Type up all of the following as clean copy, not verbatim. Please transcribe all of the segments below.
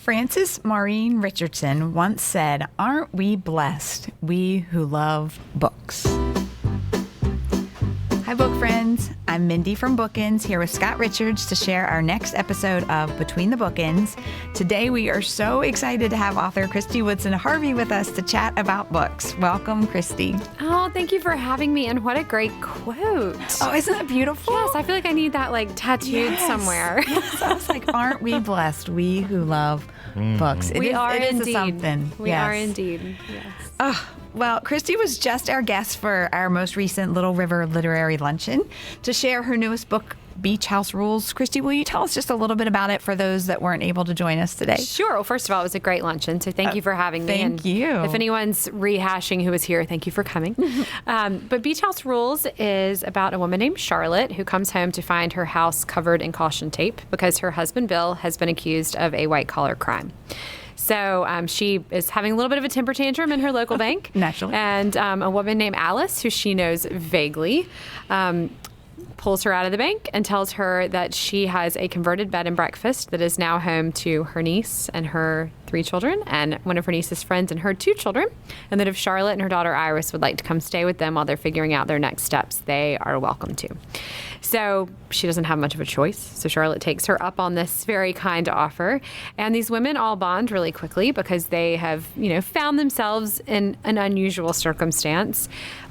Frances Maureen Richardson once said, "Aren't we blessed, we who love books?" Hi, book friends. I'm Mindy from Bookends, here with Scott Richards to share our next episode of Between the Bookends. Today, we are so excited to have author Kristen Woodson Harvey with us to chat about books. Welcome, Christy. Oh, thank you for having me. And what a great quote. Oh, isn't that beautiful? Yes, I feel like I need that tattooed somewhere. Yes, I was like, aren't we blessed, we who love books? We are indeed. Something. We are indeed. Yes. Well, Christy was just our guest for our most recent Little River Literary Luncheon to share her newest book, Beach House Rules. Christy, will you tell us just a little bit about it for those that weren't able to join us today? Sure. Well, first of all, it was a great luncheon, so thank you for having me. Thank you. If anyone's rehashing who was here, thank you for coming. But Beach House Rules is about a woman named Charlotte who comes home to find her house covered in caution tape because her husband, Bill, has been accused of a white-collar crime. So she is having a little bit of a temper tantrum in her local bank. Naturally. And a woman named Alice, who she knows vaguely, pulls her out of the bank and tells her that she has a converted bed and breakfast that is now home to her niece and her 3 children and one of her niece's friends and her 2 children, and that if Charlotte and her daughter Iris would like to come stay with them while they're figuring out their next steps, they are welcome to. So she doesn't have much of a choice. So Charlotte takes her up on this very kind offer. And these women all bond really quickly because they have, found themselves in an unusual circumstance.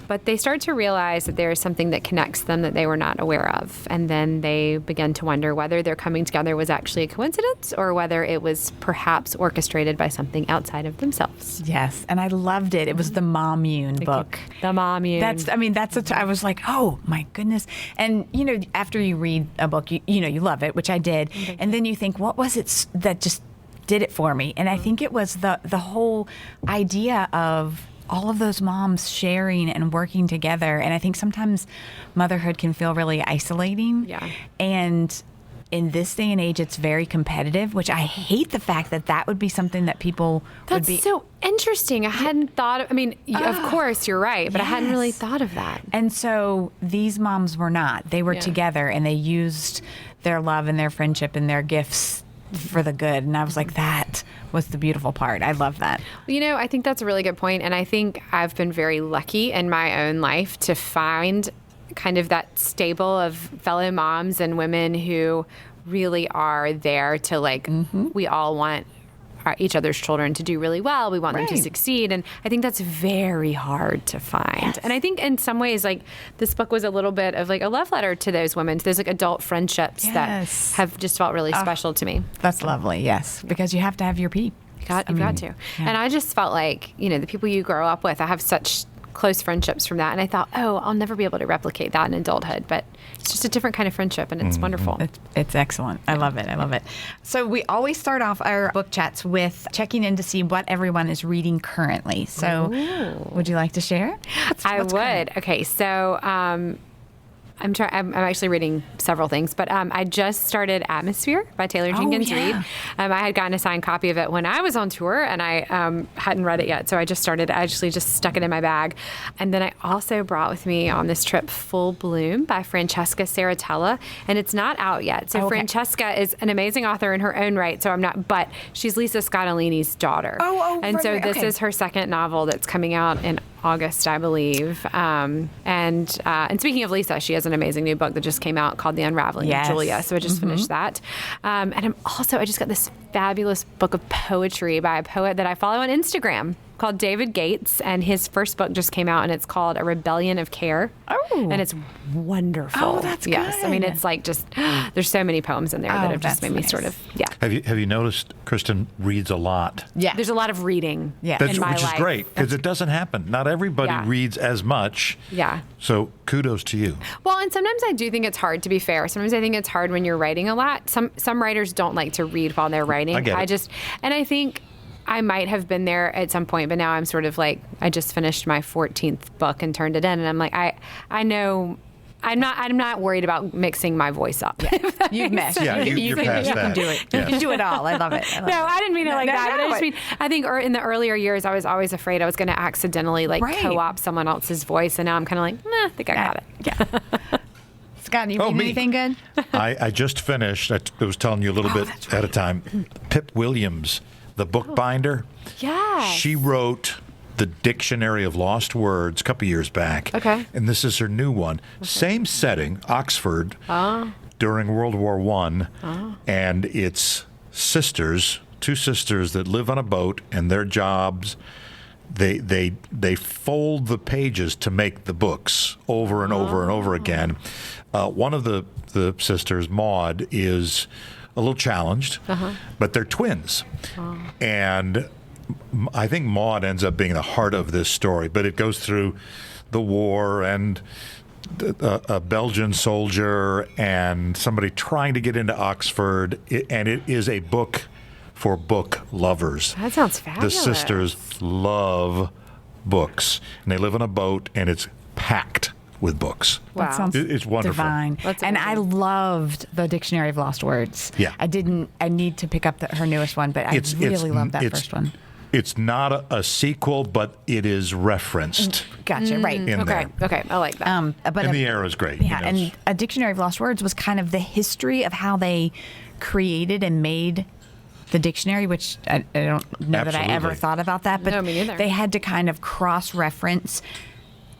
But they start to realize that there is something that connects them that they were not aware of. And then they begin to wonder whether their coming together was actually a coincidence or whether it was perhaps orchestrated by something outside of themselves. Yes, and I loved it. It was the Mommune book. The Mommune. I was like, oh my goodness. And, after you read a book, you love it, which I did. And then you think, what was it that just did it for me? And I think it was the whole idea of all of those moms sharing and working together. And I think sometimes motherhood can feel really isolating. Yeah. And in this day and age, it's very competitive, which I hate the fact that would be something that people would be. That's so interesting. I hadn't thought of, of course you're right, but I hadn't really thought of that. And so these moms were not. They were together and they used their love and their friendship and their gifts for the good. And I was like, that was the beautiful part. I love that. I think that's a really good point. And I think I've been very lucky in my own life to find kind of that stable of fellow moms and women who really are there to we all want each other's children to do really well. We want them to succeed. And I think that's very hard to find. Yes. And I think in some ways, this book was a little bit of a love letter to those women. There's adult friendships that have just felt really special to me. That's lovely. Yes. Because you have to have your peep. You've got to. Yeah. And I just felt like, the people you grow up with, I have such close friendships from that. And I thought, I'll never be able to replicate that in adulthood. But it's just a different kind of friendship, and it's wonderful. It's excellent. I love it. I love it. So we always start off our book chats with checking in to see what everyone is reading currently. So would you like to share? I would. Current? Okay. So I'm actually reading several things, but I just started Atmosphere by Taylor Jenkins Reid. I had gotten a signed copy of it when I was on tour, and I hadn't read it yet, so I just started. I actually just stuck it in my bag. And then I also brought with me on this trip Full Bloom by Francesca Saratella, and it's not out yet. So Francesca is an amazing author in her own right, but she's Lisa Scottolini's daughter. This is her second novel that's coming out in August, I believe. And speaking of Lisa, she has an amazing new book that just came out called The Unraveling of Julia. So I just finished that. And I just got this fabulous book of poetry by a poet that I follow on Instagram called David Gates, and his first book just came out, and it's called A Rebellion of Care. And it's wonderful. Oh, that's good. Yes, it's there's so many poems in there that have just made me sort of Have you noticed Kristen reads a lot? Yeah, there's a lot of reading. Yeah, which is great because it doesn't happen. Not everybody reads as much. Yeah. So kudos to you. Well, and sometimes I do think it's hard. To be fair, sometimes I think it's hard when you're writing a lot. Some writers don't like to read while they're writing. I get it. And I think I might have been there at some point, but now I'm sort of I just finished my 14th book and turned it in, and I'm like, I know. I'm not worried about mixing my voice up. Yeah. You've meshed. Yeah, you're past that. You can do it. Yeah. You can do it all. I love it. I didn't mean it like that. I just mean, I think in the earlier years, I was always afraid I was going to accidentally co-opt someone else's voice, and now I'm kind of I think I got it. Yeah. Scott, you read me. anything good? I just finished, I was telling you a little bit at a time, Pip Williams, the bookbinder. Yes. She wrote the Dictionary of Lost Words a couple years back. Okay. And this is her new one. Same setting, Oxford, during World War I. And it's sisters, two sisters that live on a boat, and their jobs, they fold the pages to make the books over and over and over again. One of the sisters, Maud, is a little challenged, but they're twins. And I think Maud ends up being the heart of this story, but it goes through the war and a Belgian soldier and somebody trying to get into Oxford, and it is a book for book lovers. That sounds fabulous. The sisters love books, and they live on a boat, and it's packed with books. Wow. That sounds It's wonderful. divine. That's and I amazing. loved the Dictionary of Lost Words. Yeah. I need to pick up her newest one, but I really loved that first one. It's not a sequel, but it is referenced Gotcha, right. in there. Okay, I like that. But And the arrow is great. yeah, and A Dictionary of Lost Words was kind of the history of how they created and made the dictionary, which I don't know that I ever Absolutely. thought about that, but No, me neither. they had to kind of cross-reference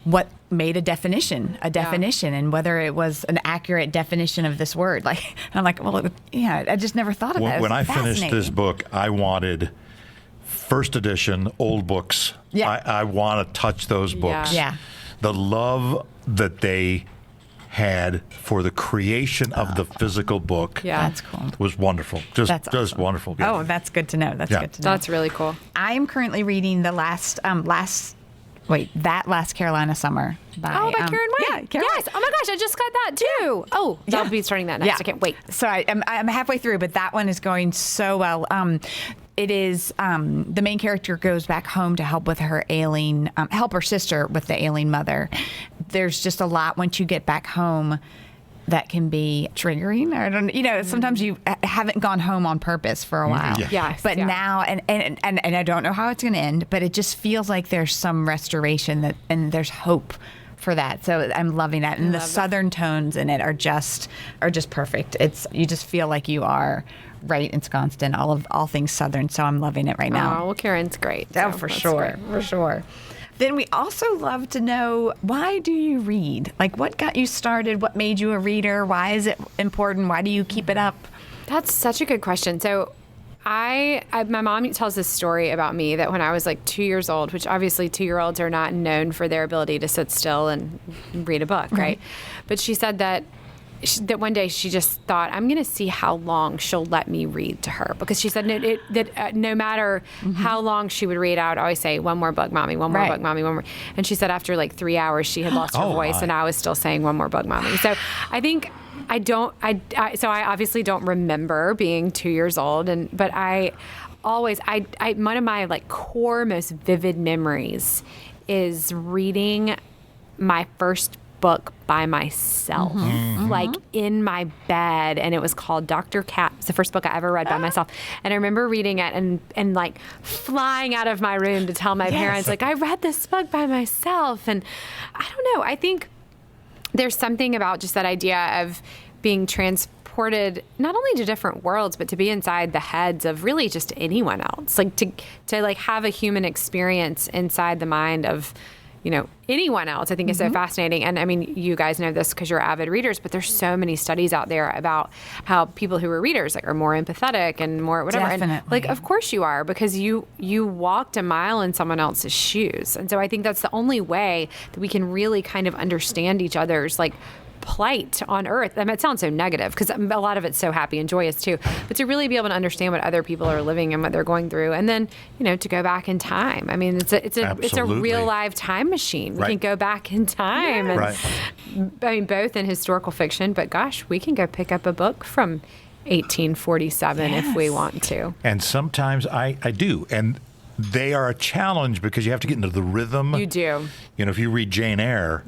what made a definition, and whether it was an accurate definition of this word. Like, I'm like, well, yeah, I just never thought of that. It When was I finished this fascinating. book, I wanted first edition old books. Yeah. I want to touch those books. Yeah. The love that they had for the creation of the physical book Yeah. That's cool. was wonderful. That's Just awesome. wonderful. Yeah. Oh, that's good to know. That's Yeah. good to know. That's really cool. I'm currently reading the That Last Carolina Summer by Karen White. Yeah, Karen yes. White. Oh my gosh, I just got that too. Oh, Yeah. I'll be starting that next. I can't wait. So I'm halfway through, but that one is going so well. It is the main character goes back home to help with her ailing, help her sister with the ailing mother. There's just a lot once you get back home that can be triggering. I don't, sometimes you haven't gone home on purpose for a while. Yeah. Yes, But yeah. now, and I don't know how it's going to end, but it just feels like there's some restoration and there's hope for that. So I'm loving that. And the southern tones in it are just perfect. You just feel like you are right ensconced in all things southern. So I'm loving it right now. Oh, well, Karen's great. Oh, so for that's sure. great. For sure. Then we also love to know, why do you read? Like, what got you started? What made you a reader? Why is it important? Why do you keep it up? That's such a good question. So my mom tells this story about me that when I was like 2 years old, which obviously 2-year-olds are not known for their ability to sit still and read a book, right? But she said that one day she just thought, I'm going to see how long she'll let me read to her. Because she said that no matter how long she would read, I would always say, one more book, Mommy, one more Right. book, Mommy, one more. And she said after like 3 hours, she had lost her Oh, voice my. and I was still saying one more book, Mommy. So I think I obviously don't remember being 2 years old. But I always, one of my like core, most vivid memories is reading my first book by myself, like in my bed, and it was called Dr. Cat. It's the first book I ever read by myself, and I remember reading it and like flying out of my room to tell my parents, like, I read this book by myself. And I don't know, I think there's something about just that idea of being transported not only to different worlds, but to be inside the heads of really just anyone else, like to like have a human experience inside the mind of anyone else, I think is so fascinating. And I mean, you guys know this because you're avid readers, but there's so many studies out there about how people who are readers like are more empathetic and more whatever. And Definitely. like, of course you are, because you walked a mile in someone else's shoes. And so I think that's the only way that we can really kind of understand each other's like plight on earth. I mean, it sounds so negative because a lot of it's so happy and joyous too, but to really be able to understand what other people are living and what they're going through, and then to go back in time. I mean, it's a Absolutely. real live time machine. We Right. can go back in time, and Right. I mean, both in historical fiction, but gosh, we can go pick up a book from 1847 if we Yes. want to. And sometimes I do. And they are a challenge because you have to get into the rhythm. You do. If you read Jane Eyre,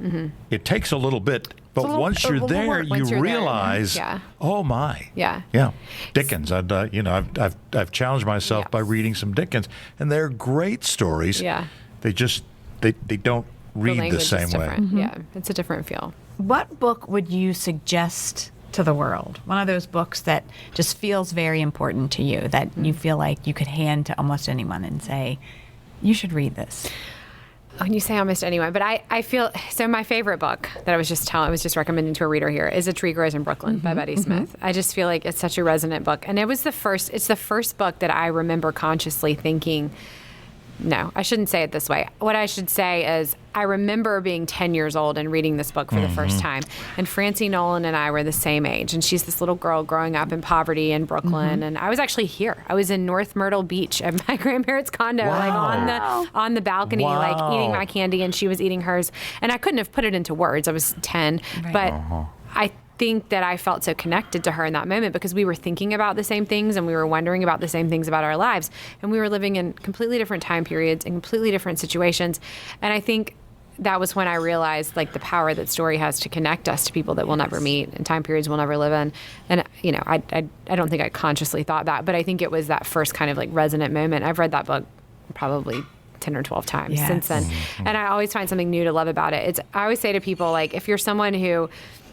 it takes a little bit. But once you're there, work. you Once you're there, realize, yeah. oh my. Yeah. Yeah. Dickens. I've challenged myself by Yes. reading some Dickens, and they're great stories. Yeah. They just they don't read the language same is way. different. Yeah, it's a different feel. What book would you suggest to the world? One of those books that just feels very important to you, that you feel like you could hand to almost anyone and say, you should read this. When you say almost anyone, but I feel, so my favorite book that I was just recommending to a reader here is A Tree Grows in Brooklyn by Betty Smith. I just feel like it's such a resonant book. And it's the first book that I remember consciously thinking, no, I shouldn't say it this way. What I should say is I remember being 10 years old and reading this book for the first time. And Francie Nolan and I were the same age. And she's this little girl growing up in poverty in Brooklyn. And I was actually here. I was in North Myrtle Beach at my grandparents' condo, like on the balcony, like eating my candy, and she was eating hers. And I couldn't have put it into words. I was 10. Right. But I think that I felt so connected to her in that moment because we were thinking about the same things and we were wondering about the same things about our lives. And we were living in completely different time periods and completely different situations. And I think that was when I realized like the power that story has to connect us to people that we'll never meet and time periods we'll never live in. And, you know, I don't think I consciously thought that, but I think it was that first kind of like resonant moment. I've read that book probably 10 or 12 times since then. And I always find something new to love about it. I always say to people, like, if you're someone who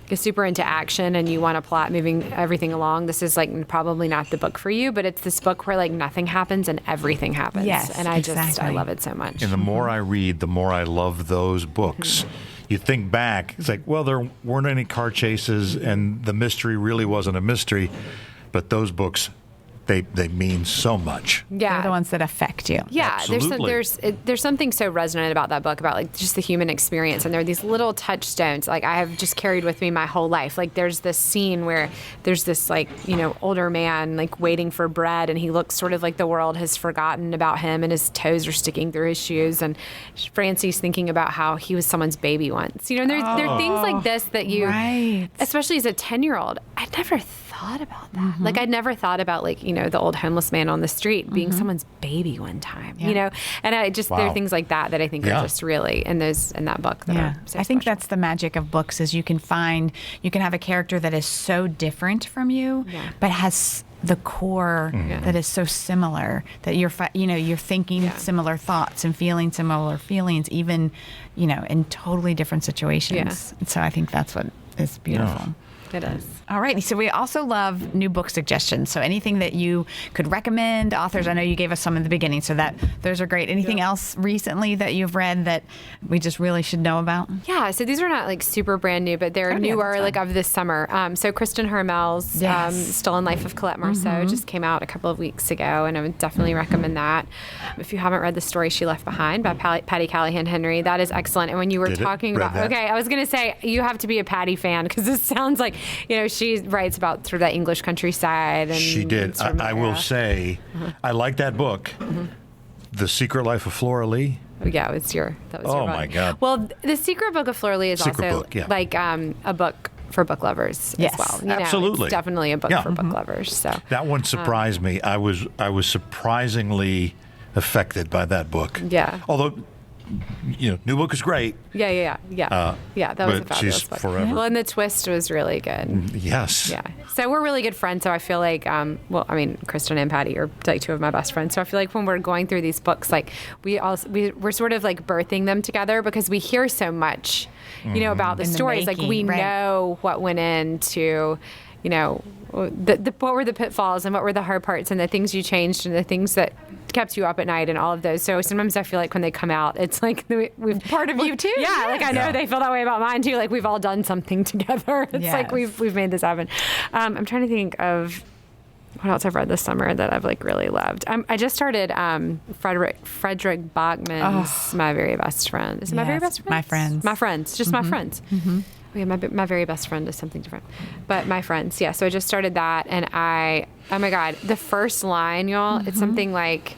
is super into action and you want to plot moving everything along, this is like probably not the book for you, but it's this book where like nothing happens and everything happens. Yes, and I exactly. love it so much. And the more I read, the more I love those books. You think back, it's like, well, there weren't any car chases and the mystery really wasn't a mystery, but those books, they mean so much. Yeah. They're the ones that affect you. Yeah, Absolutely. there's something so resonant about that book, about like just the human experience, and there are these little touchstones like I have just carried with me my whole life. Like there's this scene where there's this like, you know, older man like waiting for bread, and he looks sort of like the world has forgotten about him, and his toes are sticking through his shoes, and Francie's thinking about how he was someone's baby once. You know, and there are things like this that you, Right. especially as a 10-year-old, I'd never thought about that. Like I'd never thought about like, you know, the old homeless man on the street being someone's baby one time, you know? And I just, there are things like that that I think are just really in that book that are so I think special. that's the magic of books, is you can have a character that is so different from you, but has the core that is so similar that you're thinking similar thoughts and feeling similar feelings, even, you know, in totally different situations. And so I think that's what is beautiful. It is. All right. So we also love new book suggestions. So anything that you could recommend, authors, I know you gave us some in the beginning, so that those are great. Anything else recently that you've read that we just really should know about? Yeah. So these are not like super brand new, but they're newer, like of this summer. So Kristen Hermel's Stolen Life of Colette Marceau just came out a couple of weeks ago, and I would definitely recommend that. If you haven't read The Story She Left Behind by Patty Callahan Henry, that is excellent. And when you were talking about, I was going to say you have to be a Patty fan, because this sounds like, you know, she writes about sort of that English countryside. And she did. I will say, I like that book, The Secret Life of Flora Lee. Yeah, that was your Oh, book. my God. Well, The Secret Book of Flora Lee is also like a book for book lovers as well. You know, absolutely. it's definitely a book for book lovers. So that one surprised me. I was surprisingly affected by that book. Yeah. Although, you know, new book is great. Yeah. That was a but fabulous she's book. forever. Well, and the twist was really good. Yes. Yeah. So we're really good friends. So I feel like, Kristen and Patty are like two of my best friends. So I feel like when we're going through these books, like we're sort of like birthing them together, because we hear so much, you know, about the In the stories. Like we making, know what went into, you know, what were the pitfalls and what were the hard parts and the things you changed and the things that kept you up at night and all of those. So sometimes I feel like when they come out, it's like we've part of you too. Yeah, like I know they feel that way about mine too. Like we've all done something together. It's like we've made this happen. I'm trying to think of what else I've read this summer that I've like really loved. I just started Frederick Bachman's My Very Best Friend. Is it My Very Best Friend? My Friends. My Friends. Just My Friends. Yeah, my very best friend is something different. But My Friends, yeah. So I just started that, and oh my God, the first line, y'all, it's something like...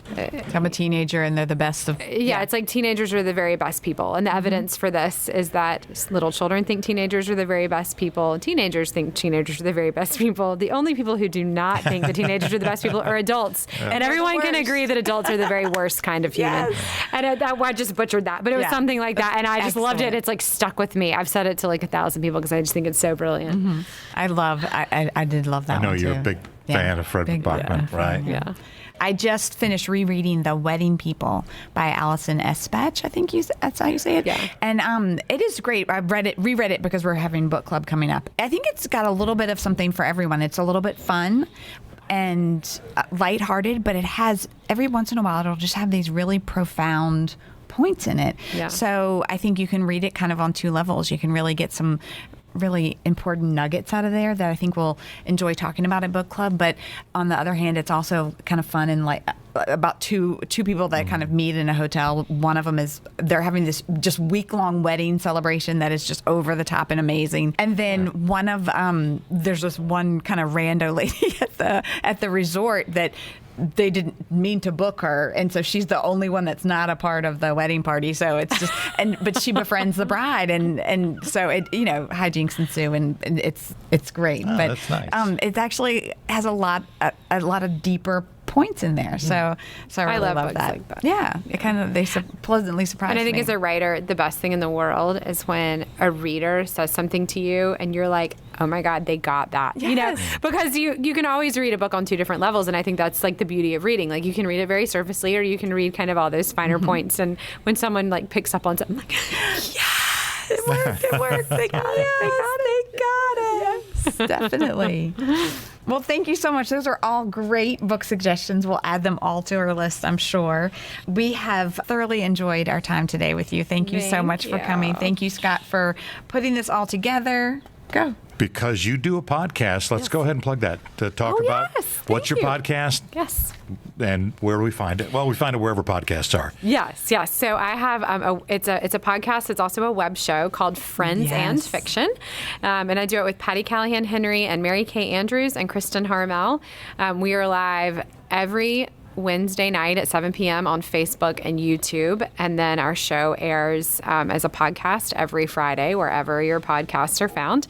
I'm a teenager and they're the best of... Yeah, it's like teenagers are the very best people. And the evidence for this is that little children think teenagers are the very best people. Teenagers think teenagers are the very best people. The only people who do not think that teenagers are the best people are adults. And everyone can agree that adults are the very worst kind of human. And I just butchered that. But it was something like that. And I just loved it. It's like stuck with me. I've said it to like 1,000 people because I just think it's so brilliant. I did love that one. I know you're too. a big fan of Frederick Bachman, right? Yeah. I just finished rereading The Wedding People by Allison Espach. I think that's how you say it. Yeah. And it is great. I've reread it because we're having book club coming up. I think it's got a little bit of something for everyone. It's a little bit fun and lighthearted, but it has, every once in a while, it'll just have these really profound points in it. Yeah. So I think you can read it kind of on two levels. You can really get some really important nuggets out of there that I think we'll enjoy talking about at book club. But on the other hand, it's also kind of fun and like about two people that kind of meet in a hotel. One of them they're having this just week-long wedding celebration that is just over the top and amazing. And then one of there's this one kind of rando lady at the resort that they didn't mean to book her, and so she's the only one that's not a part of the wedding party. So it's just, but she befriends the bride, and so it, hijinks ensue, and it's great. Oh, but that's nice. It actually has a lot of deeper points in there. So I really love books that. like that. Yeah, it kind of pleasantly surprised me. And I think as a writer, the best thing in the world is when a reader says something to you and you're like, oh my God, they got that. Yes. Because you can always read a book on two different levels. And I think that's like the beauty of reading. Like you can read it very surfacely, or you can read kind of all those finer points. And when someone like picks up on something, I'm like, yes, it worked. They got it. They got it. Yes, definitely. Well, thank you so much. Those are all great book suggestions. We'll add them all to our list, I'm sure. We have thoroughly enjoyed our time today with you. Thank you so much for coming. Thank you, Scott, for putting this all together. Go. Because you do a podcast, let's go ahead and plug that to talk about what's your podcast. Yes. And where do we find it? Well, we find it wherever podcasts are. Yes. So I have it's a podcast. It's also a web show called Friends and Fiction, and I do it with Patty Callahan Henry and Mary Kay Andrews and Kristen Harmel. We are live every Wednesday night at 7 p.m. on Facebook and YouTube. And then our show airs as a podcast every Friday, wherever your podcasts are found.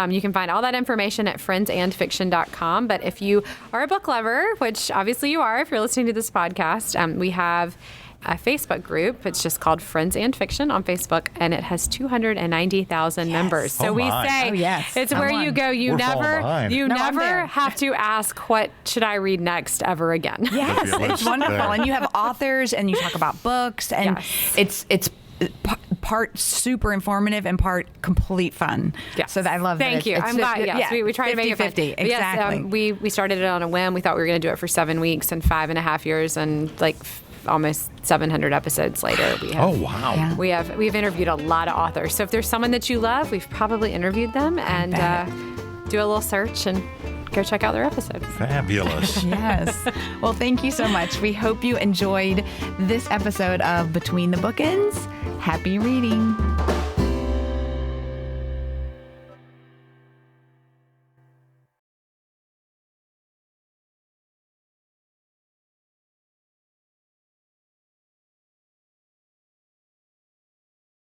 You can find all that information at friendsandfiction.com. But if you are a book lover, which obviously you are if you're listening to this podcast, we have a Facebook group. It's just called Friends and Fiction on Facebook, and it has 290,000 members. So we say it's where you go. You never have to ask, what should I read next ever again? Yes, it's wonderful. And you have authors, and you talk about books, and it's part super informative and part complete fun. Yes. So I love that. Thank you. I'm glad. Yes, we try to make it 50-50. Exactly. Yes, we started it on a whim. We thought we were going to do it for 7 weeks and 5.5 years, and like almost 700 episodes later, we have. We have interviewed a lot of authors. So if there's someone that you love, we've probably interviewed them, and do a little search and go check out their episodes. Fabulous. Yes. Well, thank you so much. We hope you enjoyed this episode of Between the Bookends. Happy reading.